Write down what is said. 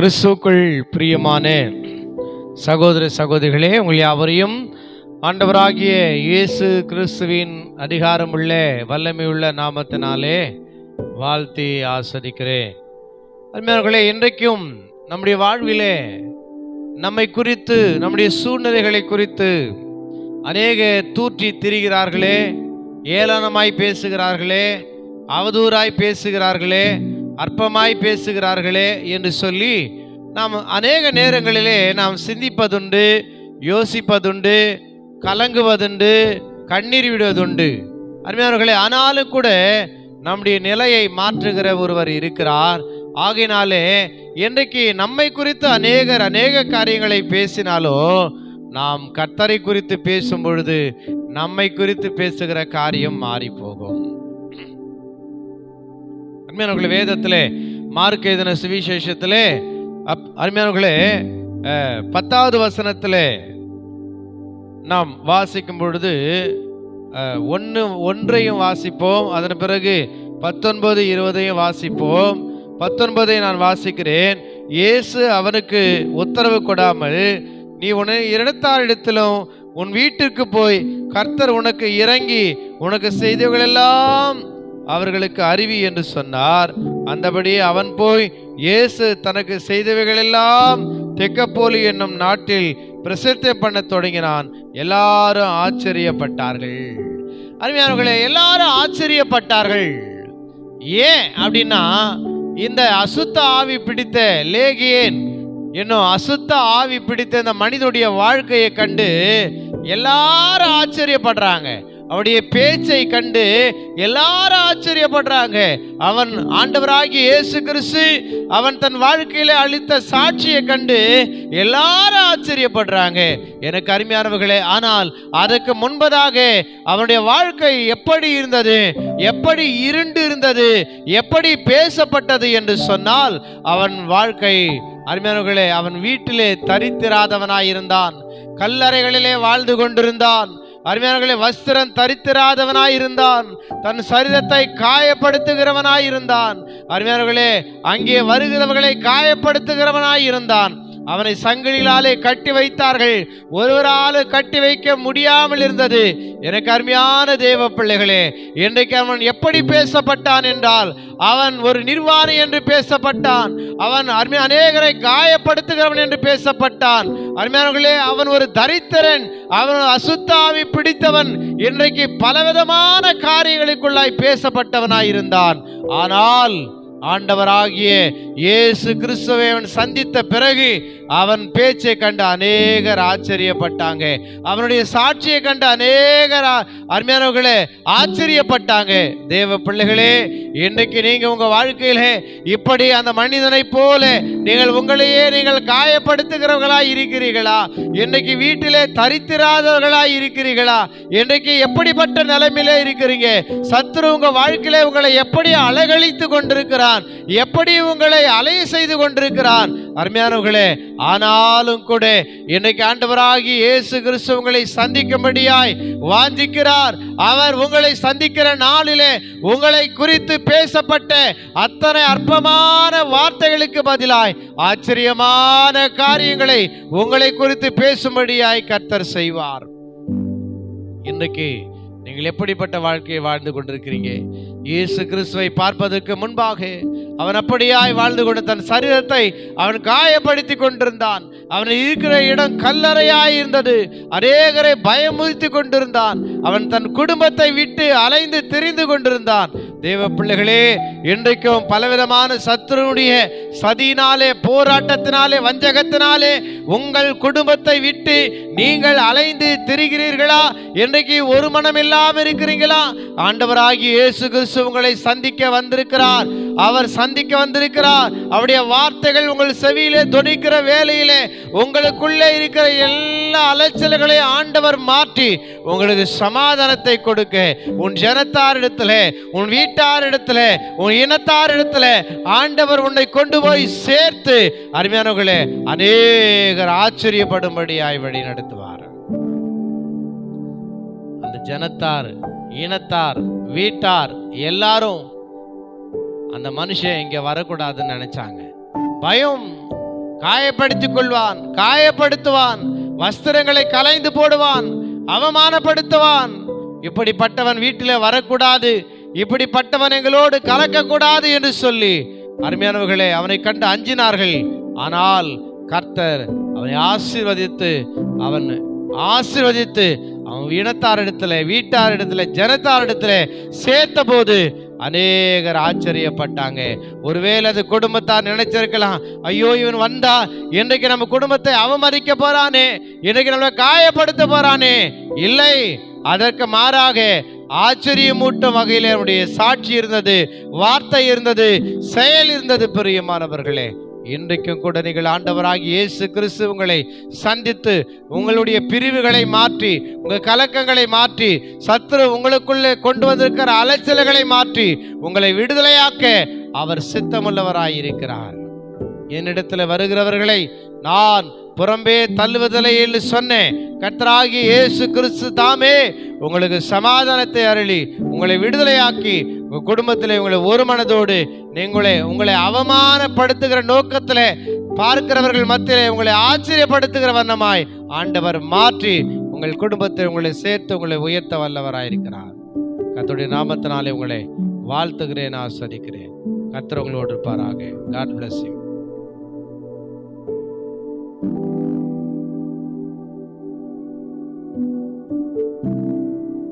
கிறிஸ்துவுக்குள் பிரியமான சகோதர சகோதரிகளே, உங்கள் யாவரையும் ஆண்டவராகிய இயேசு கிறிஸ்துவின் அதிகாரமுள்ள வல்லமையுள்ள நாமத்தினாலே வாழ்த்தி ஆஸ்வதிக்கிறேன். அருமையானவர்களே, இன்றைக்கும் நம்முடைய வாழ்விலே நம்மை குறித்து, நம்முடைய சூழ்நிலைகளை குறித்து அநேக தூற்றி திரிகிறார்களே, ஏளனமாய் பேசுகிறார்களே, அவதூறாய் பேசுகிறார்களே, அற்பமாய் பேசுகிறார்களே என்று சொல்லி நாம் அநேக நேரங்களிலே நாம் சிந்திப்பதுண்டு, யோசிப்பதுண்டு, கலங்குவதுண்டு, கண்ணீர் விடுவதுண்டு. அருமையானவர்களே, ஆனாலும் கூட நம்முடைய நிலையை மாற்றுகிற ஒருவர் இருக்கிறார். ஆகையினாலே இன்றைக்கு நம்மை குறித்து அநேக காரியங்களை பேசினாலும் நாம் கர்த்தரை குறித்து பேசும் பொழுது நம்மை குறித்து பேசுகிற காரியம் மாறி போகும். அருமையானவர்களே, வேதத்திலே மார்க் எழுதின சுவிசேஷத்திலே அருமையானவர்களே 10வது வசனத்திலே நாம் வாசிக்கும் பொழுது ஒன்றையும் வாசிப்போம், அதன் பிறகு 19, 20 வாசிப்போம். 19 நான் வாசிக்கிறேன். இயேசு அவனுக்கு உத்தரவு கொடாமல், நீ உன்னை இரண்டாரிடத்திலும் உன் வீட்டிற்கு போய் கர்த்தர் உனக்கு இறங்கி உனக்கு செய்தவைகளெல்லாம் அவர்களுக்கு அறிவி என்று சொன்னார். அந்தபடி அவன் போய் இயேசு தனக்கு செய்தவைகளெல்லாம் தெக்கப்போலி என்னும் நாட்டில் பிரசித்தம் பண்ண தொடங்கினான். எல்லாரும் ஆச்சரியப்பட்டார்கள். அருமையானவர்களே, எல்லாரும் ஆச்சரியப்பட்டார்கள். ஏன் அப்படின்னா, இந்த அசுத்த ஆவி பிடித்த லேகியேன் என்னும் அசுத்த ஆவி பிடித்த இந்த மனிதனுடைய வாழ்க்கையை கண்டு எல்லாரும் ஆச்சரியப்படுறாங்க. அவருடைய பேச்சை கண்டு எல்லாரும் ஆச்சரியப்படுறாங்க. அவன் ஆண்டவராகிய இயேசு கிறிஸ்து அவன் தன் வாழ்க்கையில அளித்த சாட்சியை கண்டு எல்லாரும் ஆச்சரியப்படுறாங்க. எனக்கு அருமையானவர்களே, ஆனால் அதற்கு முன்பதாக அவனுடைய வாழ்க்கை எப்படி இருந்தது, எப்படி இருண்டு இருந்தது, எப்படி பேசப்பட்டது என்று சொன்னால், அவன் வாழ்க்கை அருமையானவர்களே, அவன் வீட்டிலே தரித்திராதவனாயிருந்தான், கல்லறைகளிலே வாழ்ந்து கொண்டிருந்தான். அருமையானவர்களே, வஸ்திரம் தரித்திராதவனாயிருந்தான், தன் சரீரத்தை காயப்படுத்துகிறவனாயிருந்தான். அருமையானவர்களே, அங்கே வருகிறவர்களை காயப்படுத்துகிறவனாயிருந்தான். அவனை சங்கிலிகளாலே கட்டி வைத்தார்கள், ஒருவரால் கட்டி வைக்க முடியாமல் இருந்தது. எனக்கு அருமையான தேவ பிள்ளைகளே, இன்றைக்கு அவன் எப்படி பேசப்பட்டான் என்றால், அவன் ஒரு நிர்வாணி என்று பேசப்பட்டான். அவன் அநேகரை காயப்படுத்துகிறவன் என்று பேசப்பட்டான். அருமையானவர்களே, அவன் ஒரு தரித்திரன், அவன் அசுத்தாவி பிடித்தவன், இன்றைக்கு பலவிதமான காரியங்களுக்குள்ளாய் பேசப்பட்டவனாயிருந்தான். ஆனால் ஆண்டவராகிய இயேசு கிறிஸ்துவை அவன் சந்தித்த பிறகு அவன் பேச்சை கண்டு அநேகர் ஆச்சரியப்பட்டாங்க. அவனுடைய சாட்சியை கண்டு அநேகர் அருமையானவர்களே ஆச்சரியப்பட்டாங்க. தேவ பிள்ளைகளே, இன்றைக்கு நீங்க உங்க வாழ்க்கையிலே இப்படி அந்த மனிதனை போல உங்களையே நீங்கள் காயப்படுத்துகிறவர்களாய் இருக்கிறீர்களா? இன்றைக்கு வீட்டிலே தரித்திராதவர்களாய் இருக்கிறீர்களா? இன்றைக்கு எப்படிப்பட்ட நிலைமையிலே இருக்கிறீங்க? சத்துரு உங்க வாழ்க்கையிலே உங்களை எப்படி அலகழித்து கொண்டிருக்கிறான், எப்படி உங்களை அலைய செய்து கொண்டிருக்கிறான். அருமையானவர்களே, ஆனாலும் கூட இன்னைக்கு ஆண்டவராகிய இயேசு கிறிஸ்து உங்களை சந்திக்கும்படியாய் வாஞ்சிக்கிறார். அவர் உங்களை சந்திக்கிற நாளிலே உங்களை குறித்து பேசப்பட்ட அத்தனை அற்பமான வார்த்தைகளுக்கு பதிலாய் ஆச்சரியமான காரியங்களை உங்களை குறித்து பேசும்படியாய் கர்த்தர் செய்வார். இன்றைக்கு நீங்கள் எப்படிப்பட்ட வாழ்க்கையை வாழ்ந்து கொண்டிருக்கிறீங்க? இயேசு கிறிஸ்துவை பார்ப்பதற்கு முன்பாக அவன் அப்படியாய் வாழ்ந்து கொண்டு தன் சரீரத்தை அவன் காயப்படுத்தி கொண்டிருந்தான். அவன் இருக்கிற இடம் கல்லறையாய் இருந்தது. அநேகரை பயமுறுத்தி கொண்டிருந்தான். அவன் தன் குடும்பத்தை விட்டு அலைந்து திரிந்து கொண்டிருந்தான். தேவ பிள்ளைகளே, இன்றைக்கும் பலவிதமான சத்துருடைய சதியினாலே, போராட்டத்தினாலே, வஞ்சகத்தினாலே உங்கள் குடும்பத்தை விட்டு நீங்கள் அலைந்து திரிகிறீர்களா? இன்றைக்கு ஒரு மனம் இல்லாமல் இருக்கிறீங்களா? ஆண்டவராகிய இயேசு கிறிஸ்து உங்களை சந்திக்க வந்திருக்கிறார். அவர் சந்திக்க வந்திருக்கிறார். அவருடைய வார்த்தைகள் உங்கள் செவியிலே தொனிக்கிற வேளையிலே உங்களுக்குள்ளே இருக்கிற எல்லா அலைச்சல்களையும் ஆண்டவர் மாற்றி உங்களுக்கு சமாதானத்தை கொடுக்க, உன் ஜனத்தாரிடத்திலே, உன் வீட்டாரிடத்திலே, உன் இனத்தாரிடத்திலே ஆண்டவர் உன்னை கொண்டு போய் சேர்த்து அருமையானவர்களே அநேகர் ஆச்சரியப்படும்படியாய் வழி நடத்துவார். அந்த ஜனத்தார், இனத்தார், வீட்டார் எல்லாரும் அந்த மனுஷன் இங்க வரக்கூடாதுன்னு நினைச்சாங்க. பயம் காயப்படுத்திக் கொள்வான், காயப்படுத்துவான், வஸ்திரங்களை கலைந்து போடுவான், அவமானப்படுத்துவான். இப்படிப்பட்டவன் வீட்டில் வரக்கூடாது, இப்படிப்பட்டவன் எங்களோடு கலக்கக்கூடாது என்று சொல்லி அருமையானவர்களே அவனை கண்டு அஞ்சினார்கள். ஆனால் கர்த்தர் அவனை ஆசீர்வதித்து அவன் இனத்தாரிடத்துல, வீட்டாரிடத்துல, ஜனத்தாரிடத்துல சேர்த்த போது அநேகர் ஆச்சரியப்பட்டாங்க. ஒருவேளை அது குடும்பத்தார் நினைச்சிருக்கலாம், ஐயோ இவன் வந்தா இன்றைக்கு நம்ம குடும்பத்தை அவமதிக்க போறானே, இன்றைக்கு நம்ம காயப்படுத்த போறானே. இல்லை, அதற்கு மாறாக ஆச்சரியமூட்டும் வகையில் அவருடைய சாட்சி இருந்தது, வார்த்தை இருந்தது, செயல் இருந்தது. பிரியமானவர்களே, இன்றைக்கும் கூட நீங்கள் ஆண்டவராகிய இயேசு கிறிஸ்து உங்களை சந்தித்து உங்களுடைய பிரிவுகளை மாற்றி, உங்கள் கலக்கங்களை மாற்றி, சத்துரு உங்களுக்குள்ளே கொண்டு வந்திருக்கிற அலைச்சல்களை மாற்றி உங்களை விடுதலையாக்க அவர் சித்தமுள்ளவராயிருக்கிறார். என்னிடத்தில் வருகிறவர்களை நான் புறம்பே தள்ளுவதில்லை என்று சொன்னேன். கர்த்தராகிய இயேசு கிறிஸ்து தாமே உங்களுக்கு சமாதானத்தை அருளி உங்களை விடுதலையாக்கி உங்கள் குடும்பத்தில் உங்களை ஒரு மனதோடு உங்களை அவமானப்படுத்துகிற நோக்கத்தில் பார்க்கிறவர்கள் மத்தியிலே உங்களை ஆச்சரியப்படுத்துகிற வண்ணமாய் ஆண்டவர் மாற்றி உங்கள் குடும்பத்தை உங்களை சேர்த்து உங்களை உயர்த்த வல்லவராயிருக்கிறார். கர்த்தருடைய நாமத்தினாலே உங்களை வாழ்த்துகிறேன், ஆஸ்வதிக்கிறேன். கர்த்தர் உங்களோடு இருப்பாராக. God bless you.